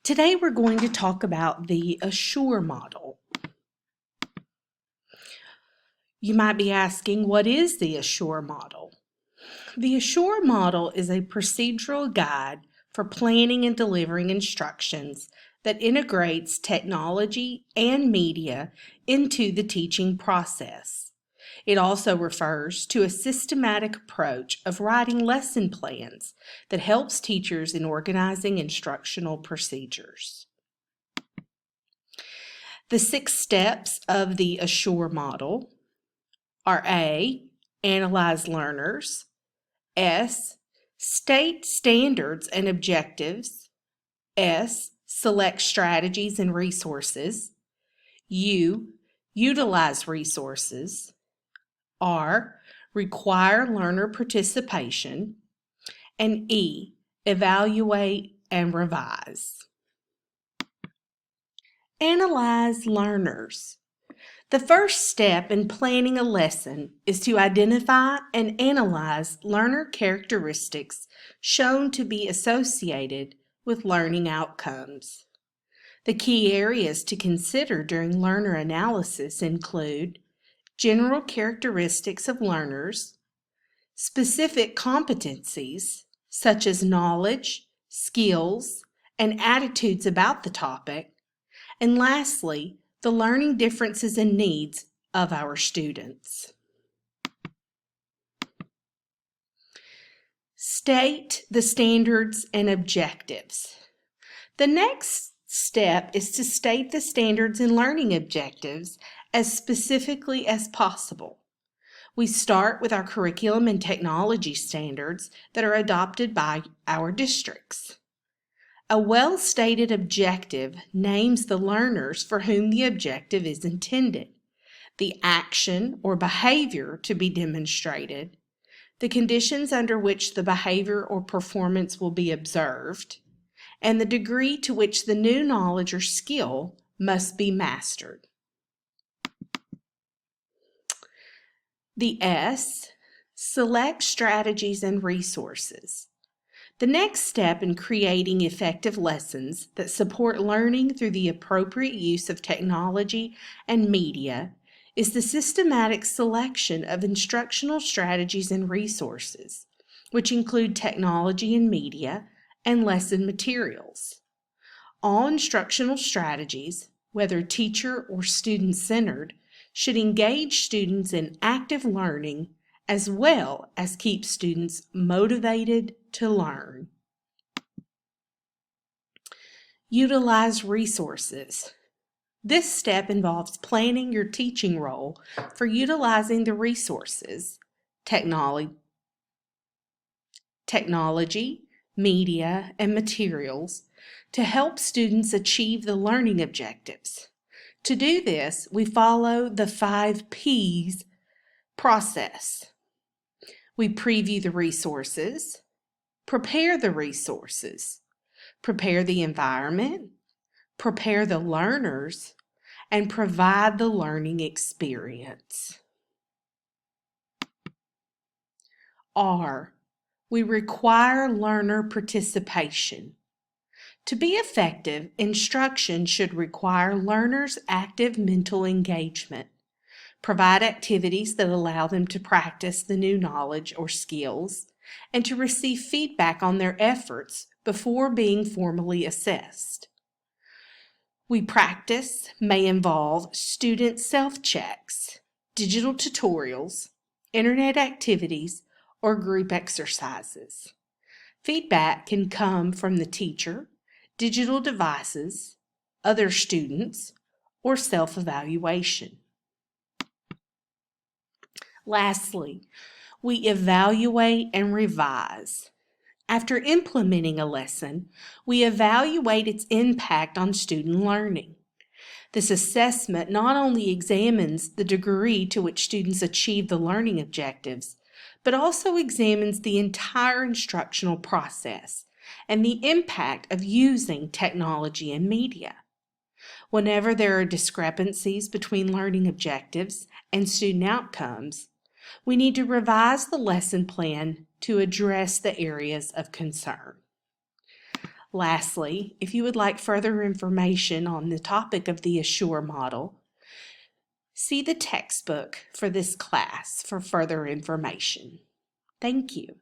Today we're going to talk about the Assure model. You might be asking, what is the Assure model? The Assure model is a procedural guide for planning and delivering instructions that integrates technology and media into the teaching process. It also refers to a systematic approach of writing lesson plans that helps teachers in organizing instructional procedures. The 6 steps of the Assure model are A, analyze learners, S, state standards and objectives, S, select strategies and resources, U, utilize resources, R, require learner participation, and E, evaluate and revise. Analyze learners. The first step in planning a lesson is to identify and analyze learner characteristics shown to be associated with learning outcomes. The key areas to consider during learner analysis include general characteristics of learners, specific competencies such as knowledge, skills, and attitudes about the topic, and lastly, the learning differences and needs of our students. State the standards and objectives. The next step is to state the standards and learning objectives as specifically as possible. We start with our curriculum and technology standards that are adopted by our districts. A well-stated objective names the learners for whom the objective is intended, the action or behavior to be demonstrated, the conditions under which the behavior or performance will be observed, and the degree to which the new knowledge or skill must be mastered. The S, select strategies and resources. The next step in creating effective lessons that support learning through the appropriate use of technology and media is the systematic selection of instructional strategies and resources, which include technology and media and lesson materials. All instructional strategies, whether teacher or student-centered, should engage students in active learning as well as keep students motivated to learn. Utilize resources. This step involves planning your teaching role for utilizing the resources, technology, media, and materials to help students achieve the learning objectives. To do this, we follow the 5 P's process. We preview the resources, prepare the resources, prepare the environment, prepare the learners, and provide the learning experience. R, we require learner participation. To be effective, instruction should require learners' active mental engagement. Provide activities that allow them to practice the new knowledge or skills, and to receive feedback on their efforts before being formally assessed. Practice may involve student self-checks, digital tutorials, internet activities, or group exercises. Feedback can come from the teacher, digital devices, other students, or self-evaluation. Lastly, we evaluate and revise. After implementing a lesson, we evaluate its impact on student learning. This assessment not only examines the degree to which students achieve the learning objectives, but also examines the entire instructional process and the impact of using technology and media. Whenever there are discrepancies between learning objectives and student outcomes, we need to revise the lesson plan to address the areas of concern. Lastly, if you would like further information on the topic of the Assure model, see the textbook for this class for further information. Thank you.